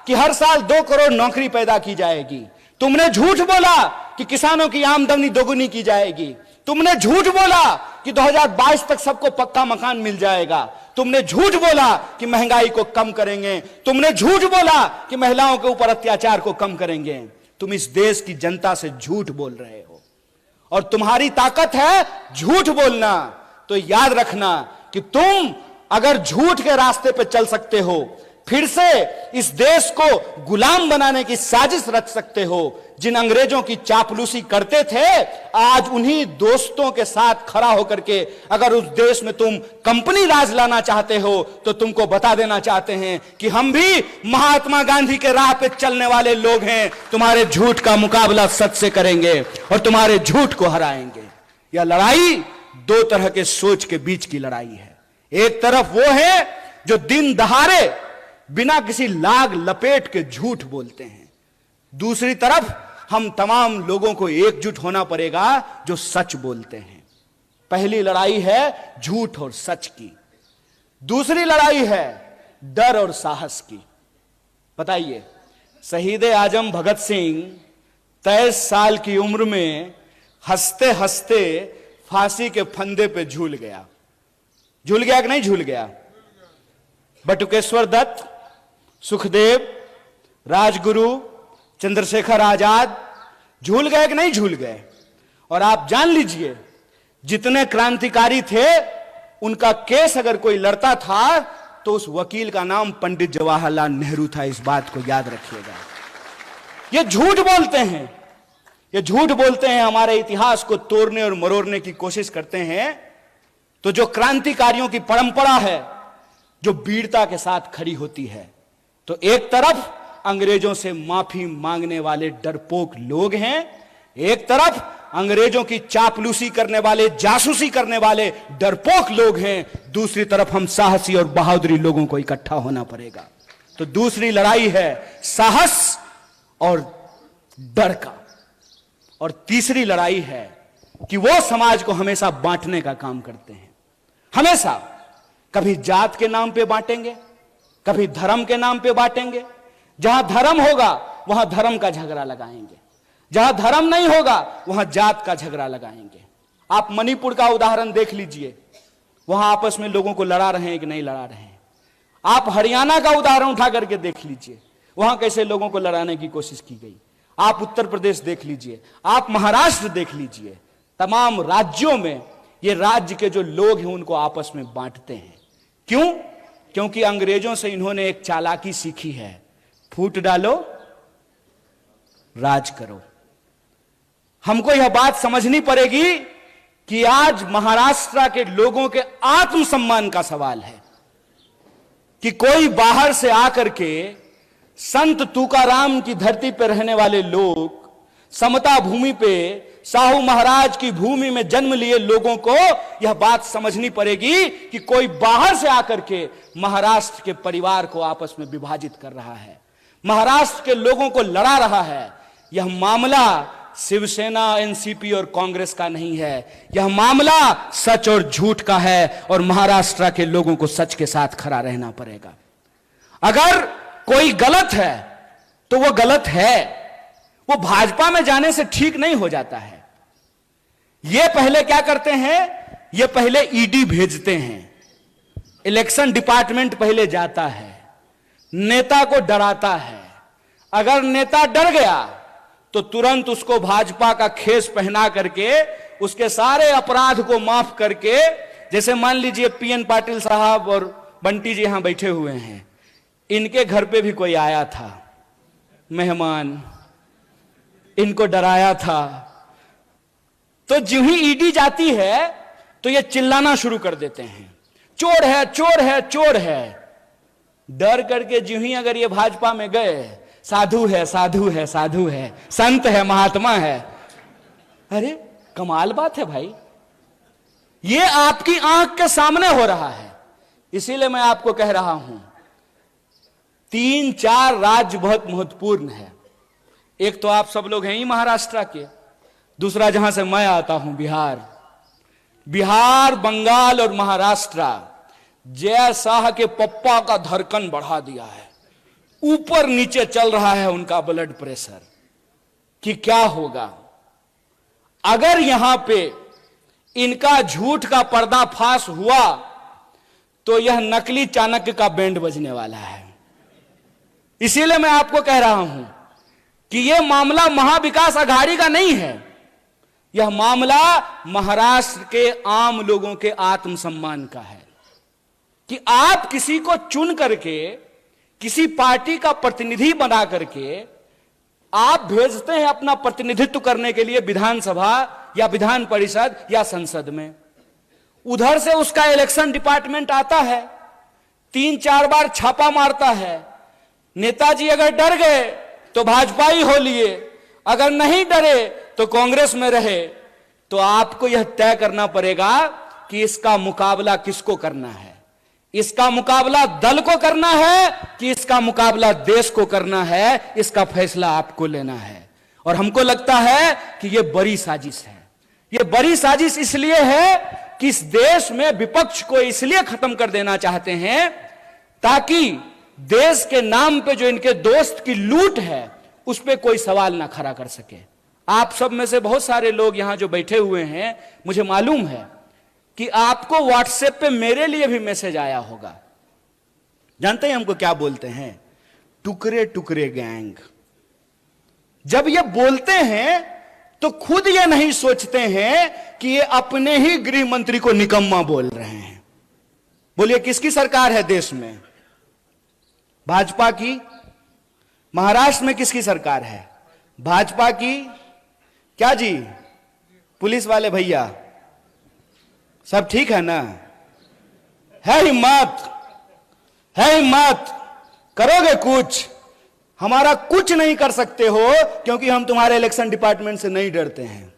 कि हर साल 2 करोड़ नौकरी पैदा की जाएगी। तुमने झूठ बोला कि किसानों की आमदनी दोगुनी की जाएगी। तुमने झूठ बोला कि 2022 तक सबको पक्का मकान मिल जाएगा। तुमने झूठ बोला कि महंगाई को कम करेंगे। तुमने झूठ बोला कि महिलाओं के ऊपर अत्याचार को कम करेंगे। तुम इस देश की जनता से झूठ बोल रहे हो और तुम्हारी ताकत है झूठ बोलना। तो याद रखना कि तुम अगर झूठ के रास्ते पर चल सकते हो, फिर से इस देश को गुलाम बनाने की साजिश रच सकते हो। जिन अंग्रेजों की चापलूसी करते थे, आज उन्हीं दोस्तों के साथ खड़ा होकर के अगर उस देश में तुम कंपनी राज लाना चाहते हो, तो तुमको बता देना चाहते हैं कि हम भी महात्मा गांधी के राह पे चलने वाले लोग हैं। तुम्हारे झूठ का मुकाबला सच से करेंगे और तुम्हारे झूठ को हराएंगे। यह लड़ाई 2 तरह के सोच के बीच की लड़ाई है। एक तरफ वो है जो दिन दहाड़े बिना किसी लाग लपेट के झूठ बोलते हैं। दूसरी तरफ हम तमाम लोगों को एकजुट होना पड़ेगा जो सच बोलते हैं। पहली लड़ाई है झूठ और सच की, दूसरी लड़ाई है डर और साहस की। बताइए, शहीद आजम भगत सिंह 23 साल की उम्र में हंसते हंसते फांसी के फंदे पे झूल गया। झूल गया कि नहीं झूल गया? बटुकेश्वर दत्त, सुखदेव, राजगुरु, चंद्रशेखर आजाद झूल गए कि नहीं झूल गए? और आप जान लीजिए, जितने क्रांतिकारी थे उनका केस अगर कोई लड़ता था तो उस वकील का नाम पंडित जवाहरलाल नेहरू था। इस बात को याद रखिएगा। ये झूठ बोलते हैं, ये झूठ बोलते हैं, हमारे इतिहास को तोड़ने और मरोड़ने की कोशिश करते हैं। तो जो क्रांतिकारियों की परंपरा है जो वीरता के साथ खड़ी होती है, तो एक तरफ अंग्रेजों से माफी मांगने वाले डरपोक लोग हैं, एक तरफ अंग्रेजों की चापलूसी करने वाले, जासूसी करने वाले डरपोक लोग हैं, दूसरी तरफ हम साहसी और बहादुरी लोगों को इकट्ठा होना पड़ेगा। तो दूसरी लड़ाई है साहस और डर का। और तीसरी लड़ाई है कि वो समाज को हमेशा बांटने का काम करते हैं। हमेशा कभी जात के नाम पे बांटेंगे, कभी धर्म के नाम पे बांटेंगे। जहां धर्म होगा वहां धर्म का झगड़ा लगाएंगे, जहां धर्म नहीं होगा वहां जात का झगड़ा लगाएंगे। आप मणिपुर का उदाहरण देख लीजिए, वहां आपस में लोगों को लड़ा रहे हैं कि नहीं लड़ा रहे हैं। आप हरियाणा का उदाहरण उठा करके देख लीजिए, वहां कैसे लोगों को लड़ाने की कोशिश की गई। आप उत्तर प्रदेश देख लीजिए, आप महाराष्ट्र देख लीजिए। तमाम राज्यों में ये राज्य के जो लोग हैं उनको आपस में बांटते हैं। क्यों? क्योंकि अंग्रेजों से इन्होंने एक चालाकी सीखी है, फूट डालो राज करो। हमको यह बात समझनी पड़ेगी कि आज महाराष्ट्र के लोगों के आत्मसम्मान का सवाल है कि कोई बाहर से आकर के संत तुकाराम की धरती पर रहने वाले लोग, समता भूमि पे साहू महाराज की भूमि में जन्म लिए लोगों को यह बात समझनी पड़ेगी कि कोई बाहर से आकर के महाराष्ट्र के परिवार को आपस में विभाजित कर रहा है, महाराष्ट्र के लोगों को लड़ा रहा है। यह मामला शिवसेना, एनसीपी और कांग्रेस का नहीं है, यह मामला सच और झूठ का है और महाराष्ट्र के लोगों को सच के साथ खड़ा रहना पड़ेगा। अगर कोई गलत है तो वो गलत है, वो भाजपा में जाने से ठीक नहीं हो जाता है। ये पहले क्या करते हैं, ये पहले ईडी भेजते हैं, इलेक्शन डिपार्टमेंट पहले जाता है, नेता को डराता है। अगर नेता डर गया तो तुरंत उसको भाजपा का खेस पहना करके उसके सारे अपराध को माफ करके जैसे मान लीजिए पीएन पाटिल साहब और बंटी जी यहां बैठे हुए हैं, इनके घर पे भी कोई आया था मेहमान, इनको डराया था, तो जो ही ईडी जाती है तो ये चिल्लाना शुरू कर देते हैं, चोर है चोर है चोर है। डर करके जो ही अगर ये भाजपा में गए, साधु है साधु है साधु है, संत है महात्मा है। अरे कमाल बात है भाई, ये आपकी आंख के सामने हो रहा है। इसीलिए मैं आपको कह रहा हूं 3-4 राज्य बहुत महत्वपूर्ण है। एक तो आप सब लोग हैं ही महाराष्ट्र के, दूसरा जहां से मैं आता हूं बिहार, बंगाल और महाराष्ट्र जय शाह के पप्पा का धड़कन बढ़ा दिया है, ऊपर नीचे चल रहा है उनका ब्लड प्रेशर कि क्या होगा अगर यहां पे इनका झूठ का पर्दाफाश हुआ तो यह नकली चाणक्य का बैंड बजने वाला है। इसीलिए मैं आपको कह रहा हूं कि यह मामला महाविकास अघाड़ी का नहीं है, यह मामला महाराष्ट्र के आम लोगों के आत्मसम्मान का है कि आप किसी को चुन करके, किसी पार्टी का प्रतिनिधि बना करके आप भेजते हैं अपना प्रतिनिधित्व करने के लिए विधानसभा या विधान परिषद या संसद में। उधर से उसका इलेक्शन डिपार्टमेंट आता है, 3-4 बार छापा मारता है। नेताजी अगर डर गए तो भाजपा ही हो लिए, अगर नहीं डरे तो कांग्रेस में रहे। तो आपको यह तय करना पड़ेगा कि इसका मुकाबला किसको करना है, इसका मुकाबला दल को करना है कि इसका मुकाबला देश को करना है। इसका फैसला आपको लेना है। और हमको लगता है कि यह बड़ी साजिश है। यह बड़ी साजिश इसलिए है कि इस देश में विपक्ष को इसलिए खत्म कर देना चाहते हैं ताकि देश के नाम पे जो इनके दोस्त की लूट है उस पे कोई सवाल ना खड़ा कर सके। आप सब में से बहुत सारे लोग यहां जो बैठे हुए हैं, मुझे मालूम है कि आपको व्हाट्सएप पे मेरे लिए भी मैसेज आया होगा। जानते हैं हमको क्या बोलते हैं? टुकड़े टुकड़े गैंग। जब ये बोलते हैं तो खुद ये नहीं सोचते हैं कि ये अपने ही गृह मंत्री को निकम्मा बोल रहे हैं। बोलिए किसकी सरकार है देश में? भाजपा की। महाराष्ट्र में किसकी सरकार है? भाजपा की। क्या जी पुलिस वाले भैया सब ठीक है ना? है हिम्मत, है हिम्मत, करोगे कुछ? हमारा कुछ नहीं कर सकते हो क्योंकि हम तुम्हारे इलेक्शन डिपार्टमेंट से नहीं डरते हैं।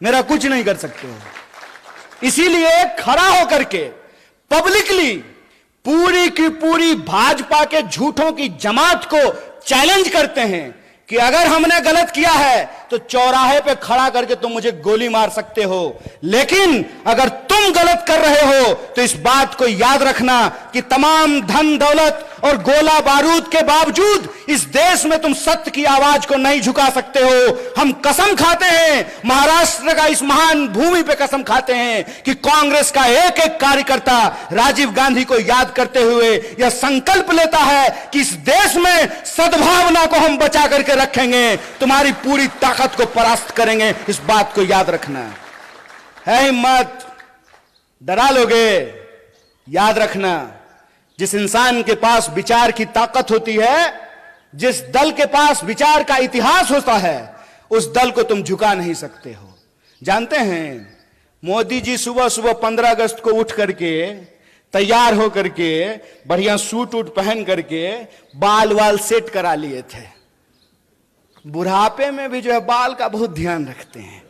मेरा कुछ नहीं कर सकते हो। इसीलिए खड़ा होकर के पब्लिकली पूरी की पूरी भाजपा के झूठों की जमात को चैलेंज करते हैं कि अगर हमने गलत किया है तो चौराहे पे खड़ा करके तुम मुझे गोली मार सकते हो, लेकिन अगर तुम गलत कर रहे हो तो इस बात को याद रखना कि तमाम धन दौलत और गोला बारूद के बावजूद इस देश में तुम सत्य की आवाज को नहीं झुका सकते हो। हम कसम खाते हैं, महाराष्ट्र का इस महान भूमि पे कसम खाते हैं कि कांग्रेस का एक एक कार्यकर्ता राजीव गांधी को याद करते हुए यह संकल्प लेता है कि इस देश में सद्भावना को हम बचा करके रखेंगे, तुम्हारी पूरी ताकत को परास्त करेंगे। इस बात को याद रखना है। हिम्मत, डरा लोगे? याद रखना, जिस इंसान के पास विचार की ताकत होती है, जिस दल के पास विचार का इतिहास होता है, उस दल को तुम झुका नहीं सकते हो। जानते हैं मोदी जी सुबह सुबह 15 अगस्त को उठ करके तैयार होकर के बढ़िया सूट वूट पहन करके बाल वाल सेट करा लिए थे। बुढ़ापे में भी जो है बाल का बहुत ध्यान रखते हैं।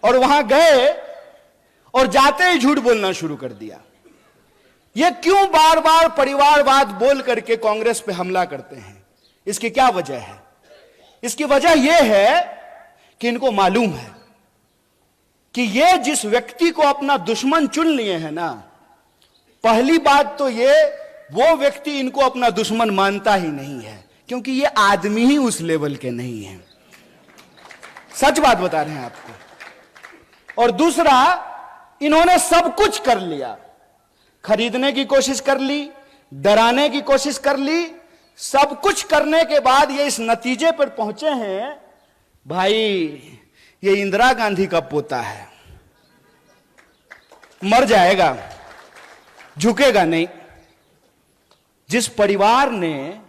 और वहां गए और जाते ही झूठ बोलना शुरू कर दिया। ये क्यों बार बार परिवारवाद बोल करके कांग्रेस पे हमला करते हैं? इसकी क्या वजह है? इसकी वजह यह है कि इनको मालूम है कि ये जिस व्यक्ति को अपना दुश्मन चुन लिए हैं ना, पहली बात तो ये वो व्यक्ति इनको अपना दुश्मन मानता ही नहीं है, क्योंकि ये आदमी ही उस लेवल के नहीं है। सच बात बता रहे हैं आपको। और दूसरा, इन्होंने सब कुछ कर लिया, खरीदने की कोशिश कर ली, डराने की कोशिश कर ली, सब कुछ करने के बाद ये इस नतीजे पर पहुंचे हैं। भाई ये इंदिरा गांधी का पोता है, मर जाएगा, झुकेगा नहीं। जिस परिवार ने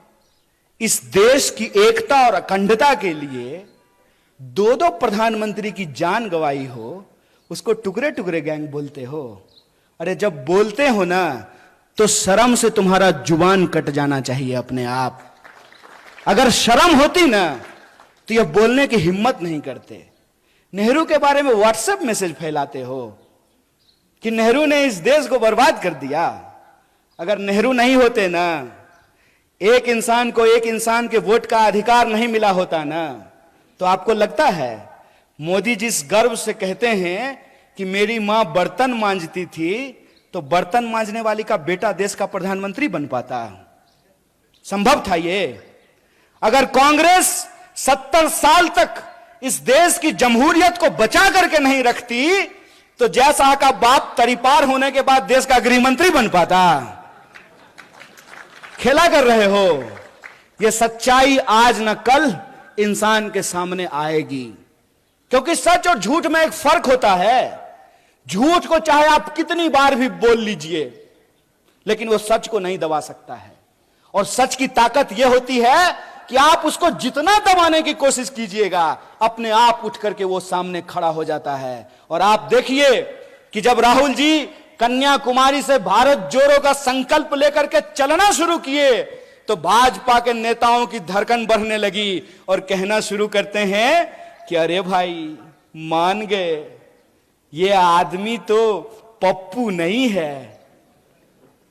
इस देश की एकता और अखंडता के लिए दो दो प्रधानमंत्री की जान गंवाई हो, उसको टुकड़े टुकड़े गैंग बोलते हो। अरे जब बोलते हो ना तो शर्म से तुम्हारा जुबान कट जाना चाहिए अपने आप। अगर शर्म होती ना तो यह बोलने की हिम्मत नहीं करते। नेहरू के बारे में व्हाट्सएप मैसेज फैलाते हो कि नेहरू ने इस देश को बर्बाद कर दिया। अगर नेहरू नहीं होते ना, एक इंसान को एक इंसान के वोट का अधिकार नहीं मिला होता ना, तो आपको लगता है मोदी जिस गर्व से कहते हैं कि मेरी मां बर्तन मांजती थी, तो बर्तन मांजने वाली का बेटा देश का प्रधानमंत्री बन पाता? संभव था ये? अगर कांग्रेस 70 साल तक इस देश की जमहूरियत को बचा करके नहीं रखती, तो जयशाह का बाप तरीपार होने के बाद देश का गृह मंत्री बन पाता? खेला कर रहे हो। यह सच्चाई आज न कल इंसान के सामने आएगी, क्योंकि सच और झूठ में एक फर्क होता है। झूठ को चाहे आप कितनी बार भी बोल लीजिए, लेकिन वो सच को नहीं दबा सकता है। और सच की ताकत यह होती है कि आप उसको जितना दबाने की कोशिश कीजिएगा, अपने आप उठ करके वो सामने खड़ा हो जाता है। और आप देखिए कि जब राहुल जी कन्याकुमारी से भारत जोड़ो का संकल्प लेकर के चलना शुरू किए, तो भाजपा के नेताओं की धड़कन बढ़ने लगी और कहना शुरू करते हैं कि अरे भाई मान गए, ये आदमी तो पप्पू नहीं है।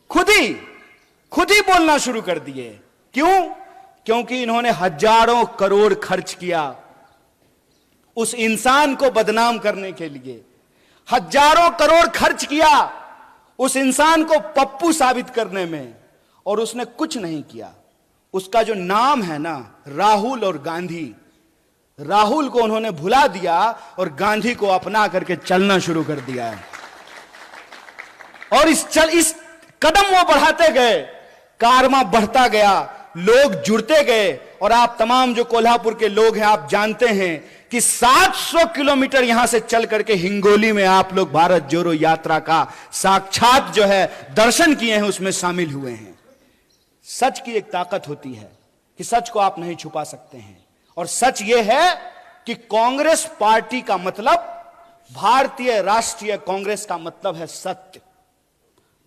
खुद ही बोलना शुरू कर दिए। क्यों? क्योंकि इन्होंने हजारों करोड़ खर्च किया उस इंसान को बदनाम करने के लिए। हजारों करोड़ खर्च किया उस इंसान को पप्पू साबित करने में, और उसने कुछ नहीं किया। उसका जो नाम है ना, राहुल और गांधी, राहुल को उन्होंने भुला दिया और गांधी को अपना करके चलना शुरू कर दिया है। और इस कदम वो बढ़ाते गए, कारवां बढ़ता गया, लोग जुड़ते गए। और आप तमाम जो कोल्हापुर के लोग हैं, आप जानते हैं कि 700 किलोमीटर यहां से चल करके हिंगोली में आप लोग भारत जोड़ो यात्रा का साक्षात जो है दर्शन किए हैं, उसमें शामिल हुए हैं। सच की एक ताकत होती है कि सच को आप नहीं छुपा सकते हैं। और सच यह है कि कांग्रेस पार्टी का मतलब, भारतीय राष्ट्रीय कांग्रेस का मतलब है सत्य।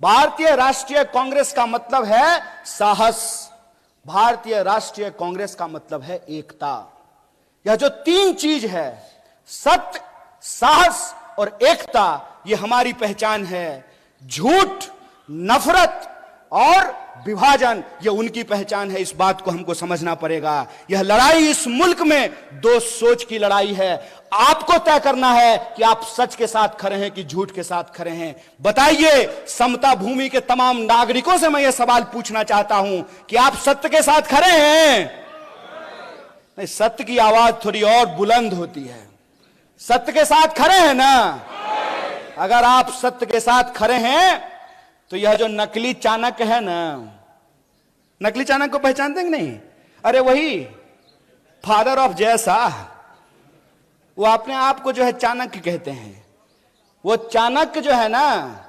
भारतीय राष्ट्रीय कांग्रेस का मतलब है साहस। भारतीय राष्ट्रीय कांग्रेस का मतलब है एकता। यह जो तीन चीज है, सत्य, साहस और एकता, यह हमारी पहचान है। झूठ, नफरत और विभाजन, यह उनकी पहचान है। इस बात को हमको समझना पड़ेगा। यह लड़ाई इस मुल्क में दो सोच की लड़ाई है। आपको तय करना है कि आप सच के साथ खड़े हैं कि झूठ के साथ खड़े हैं। बताइए, समता भूमि के तमाम नागरिकों से मैं यह सवाल पूछना चाहता हूं कि आप सत्य के साथ खड़े हैं? नहीं, सत्य की आवाज थोड़ी और बुलंद होती है। सत्य के साथ खड़े हैं ना? अगर आप सत्य के साथ खड़े हैं तो यह जो नकली चाणक्य है ना, नकली चाणक्य को पहचानते हैं कि नहीं? अरे वही फादर ऑफ जयशाह, वो अपने आप को जो है चाणक्य कहते हैं। वो चाणक्य जो है ना,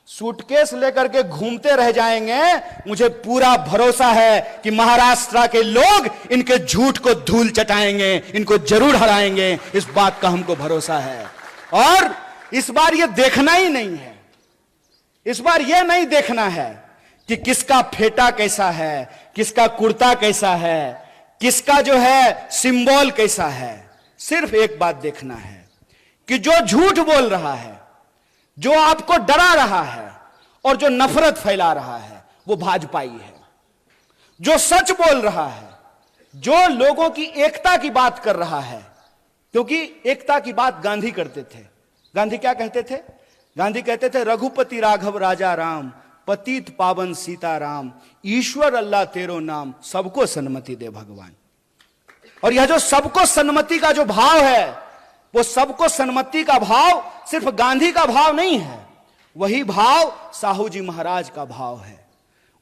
सूटकेस लेकर के घूमते रह जाएंगे। मुझे पूरा भरोसा है कि महाराष्ट्र के लोग इनके झूठ को धूल चटाएंगे, इनको जरूर हराएंगे। इस बात का हमको भरोसा है। और इस बार ये देखना ही नहीं है, इस बार यह नहीं देखना है कि किसका फेटा कैसा है, किसका कुर्ता कैसा है, किसका जो है सिंबल कैसा है। सिर्फ एक बात देखना है कि जो झूठ बोल रहा है, जो आपको डरा रहा है और जो नफरत फैला रहा है, वो भाजपाई है। जो सच बोल रहा है, जो लोगों की एकता की बात कर रहा है, क्योंकि एकता की बात गांधी करते थे। गांधी क्या कहते थे? गांधी कहते थे, रघुपति राघव राजा राम, पतित पावन सीताराम, ईश्वर अल्लाह तेरो नाम, सबको सन्मति दे भगवान। और यह जो सबको सन्मति का जो भाव है, वो सबको सन्मति का भाव सिर्फ गांधी का भाव नहीं है। वही भाव साहू जी महाराज का भाव है,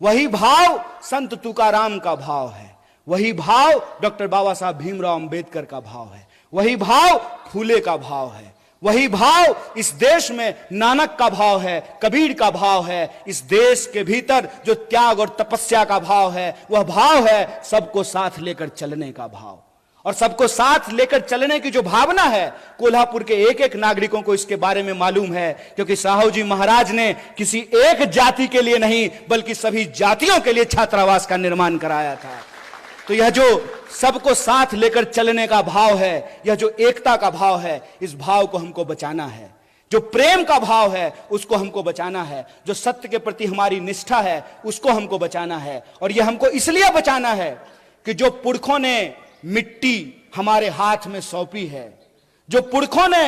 वही भाव संत तुकाराम का भाव है, वही भाव डॉक्टर बाबा साहब भीमराव अंबेडकर का भाव है, वही भाव फूले का भाव है, वही भाव इस देश में नानक का भाव है, कबीर का भाव है। इस देश के भीतर जो त्याग और तपस्या का भाव है, वह भाव है सबको साथ लेकर चलने का भाव। और सबको साथ लेकर चलने की जो भावना है, कोल्हापुर के एक एक नागरिकों को इसके बारे में मालूम है, क्योंकि साहू जी महाराज ने किसी एक जाति के लिए नहीं बल्कि सभी जातियों के लिए छात्रावास का निर्माण कराया था। तो यह जो सबको साथ लेकर चलने का भाव है, यह जो एकता का भाव है, इस भाव को हमको बचाना है। जो प्रेम का भाव है उसको हमको बचाना है। जो सत्य के प्रति हमारी निष्ठा है उसको हमको बचाना है। और यह हमको इसलिए बचाना है कि जो पुरखों ने मिट्टी हमारे हाथ में सौंपी है, जो पुरखों ने